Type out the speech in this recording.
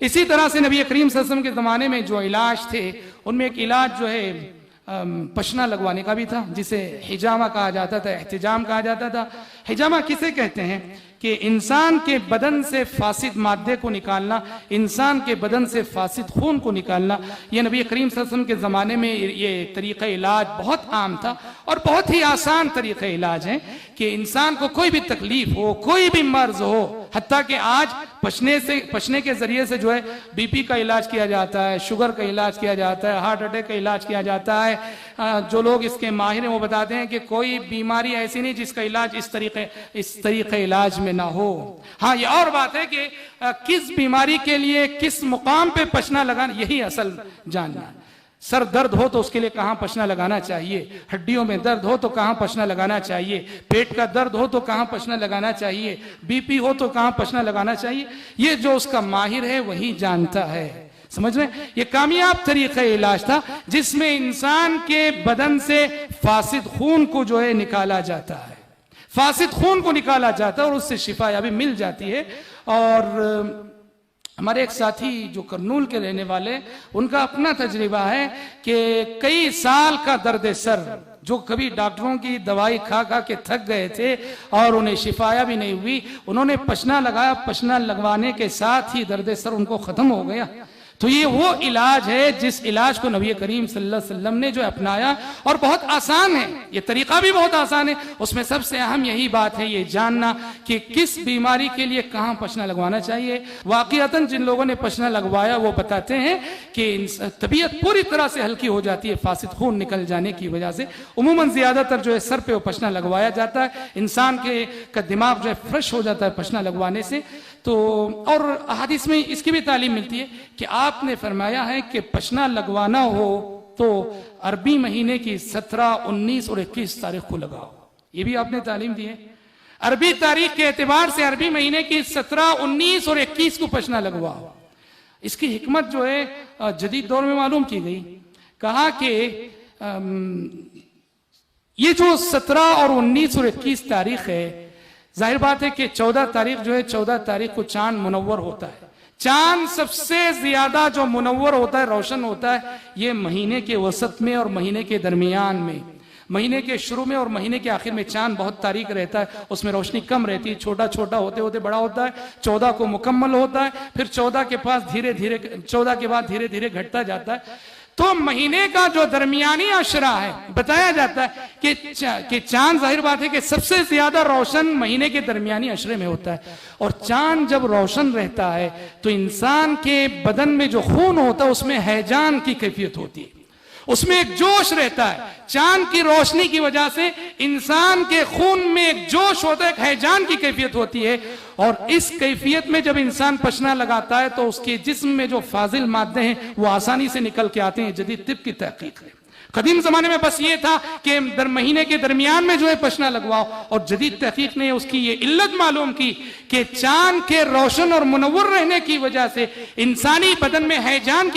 اسی طرح سے نبی کریم صلی اللہ علیہ وسلم کے زمانے میں جو علاج تھے ان میں ایک علاج جو ہے پشنا لگوانے کا بھی تھا، جسے حجامہ کہا جاتا تھا، احتجام کہا جاتا تھا۔ حجامہ کسے کہتے ہیں کہ انسان کے بدن سے فاسد مادے کو نکالنا، انسان کے بدن سے فاسد خون کو نکالنا، یہ نبی کریم صلی اللہ علیہ وسلم کے زمانے میں یہ طریقہ علاج بہت عام تھا اور بہت ہی آسان طریقہ علاج ہے کہ انسان کو کوئی بھی تکلیف ہو، کوئی بھی مرض ہو، حتیٰ کہ آج پشنے کے ذریعے سے جو ہے بی پی کا علاج کیا جاتا ہے، شوگر کا علاج کیا جاتا ہے، ہارٹ اٹیک کا علاج کیا جاتا ہے۔ جو لوگ اس کے ماہر ہیں وہ بتاتے ہیں کہ کوئی بیماری ایسی نہیں جس کا علاج اس طریقے علاج میں نہ ہو۔ ہاں یہ اور بات ہے کہ کس بیماری کے لیے کس مقام پہ پشنا لگانا، یہی اصل جاننا ہے۔ سر درد ہو تو اس کے لیے کہاں پشنا لگانا چاہیے، ہڈیوں میں درد ہو تو کہاں پشنا لگانا چاہیے، پیٹ کا درد ہو تو کہاں پشنا لگانا چاہیے، بی پی ہو تو کہاں پشنا لگانا چاہیے، یہ جو اس کا ماہر ہے وہی جانتا ہے۔ سمجھ رہے ہیں؟ یہ کامیاب طریقہ علاج تھا جس میں انسان کے بدن سے فاسد خون کو جو ہے نکالا جاتا ہے، فاسد خون کو نکالا جاتا ہے اور اس سے شفا یابی مل جاتی ہے۔ اور ہمارے ایک ساتھی جو کرنول کے رہنے والے، ان کا اپنا تجربہ ہے کہ کئی سال کا درد سر جو کبھی ڈاکٹروں کی دوائی کھا کھا کے تھک گئے تھے اور انہیں شفایا بھی نہیں ہوئی، انہوں نے پشنا لگایا، پشنا لگوانے کے ساتھ ہی درد سر ان کو ختم ہو گیا۔ تو یہ وہ علاج ہے جس علاج کو نبی کریم صلی اللہ علیہ وسلم نے جو اپنایا، اور بہت آسان ہے، یہ طریقہ بھی بہت آسان ہے۔ اس میں سب سے اہم یہی بات ہے یہ جاننا کہ کس بیماری کے لیے کہاں پشنا لگوانا چاہیے۔ واقعتاً جن لوگوں نے پشنا لگوایا وہ بتاتے ہیں کہ طبیعت پوری طرح سے ہلکی ہو جاتی ہے فاسد خون نکل جانے کی وجہ سے۔ عموماً زیادہ تر جو ہے سر پہ وہ پشنا لگوایا جاتا ہے، انسان کا دماغ جو ہے فریش ہو جاتا ہے پشنا لگوانے سے۔ تو اور حدیث میں اس کی بھی تعلیم ملتی ہے کہ آپ نے فرمایا ہے کہ پشنا لگوانا ہو تو عربی مہینے کی 17، 19 اور 21 تاریخ کو لگاؤ۔ یہ بھی آپ نے تعلیم دی ہے۔ عربی تاریخ کے اعتبار سے عربی مہینے کی 17، 19 اور 21 کو پشنا لگواؤ۔ اس کی حکمت جو ہے جدید دور میں معلوم کی گئی۔ کہا کہ یہ جو 17 اور 19 اور 21 تاریخ ہے، ظاہر بات ہے کہ 14 تاریخ جو ہے، 14 تاریخ کو چاند منور ہوتا ہے۔ چاند سب سے زیادہ جو منور ہوتا ہے، روشن ہوتا ہے، یہ مہینے کے وسط میں اور مہینے کے درمیان میں۔ مہینے کے شروع میں اور مہینے کے آخر میں چاند بہت تاریک رہتا ہے، اس میں روشنی کم رہتی ہے، چھوٹا چھوٹا ہوتے ہوتے بڑا ہوتا ہے، 14 کو مکمل ہوتا ہے، پھر 14 کے بعد دھیرے دھیرے گھٹتا جاتا ہے۔ تو مہینے کا جو درمیانی عشرہ ہے، بتایا جاتا ہے کہ چاند ظاہر بات ہے کہ سب سے زیادہ روشن مہینے کے درمیانی عشرے میں ہوتا ہے، اور چاند جب روشن رہتا ہے تو انسان کے بدن میں جو خون ہوتا ہے اس میں ہیجان کی کیفیت ہوتی ہے، اس میں ایک جوش رہتا ہے۔ چاند کی روشنی کی وجہ سے انسان کے خون میں ایک جوش ہوتا ہے، ایک ہیجان کی کیفیت ہوتی ہے، اور اس کیفیت میں جب انسان پشنا لگاتا ہے تو اس کے جسم میں جو فاضل مادے ہیں وہ آسانی سے نکل کے آتے ہیں۔ جدید طب کی تحقیق ہے۔ قدیم زمانے میں بس یہ تھا کہ مہینے کے درمیان میں جو ہے پشنا لگواؤ، اور جدید تحقیق نے اس کی یہ علت معلوم کی کہ چاند کے روشن اور منور رہنے کی وجہ سے انسانی بدن میں ہیجان کی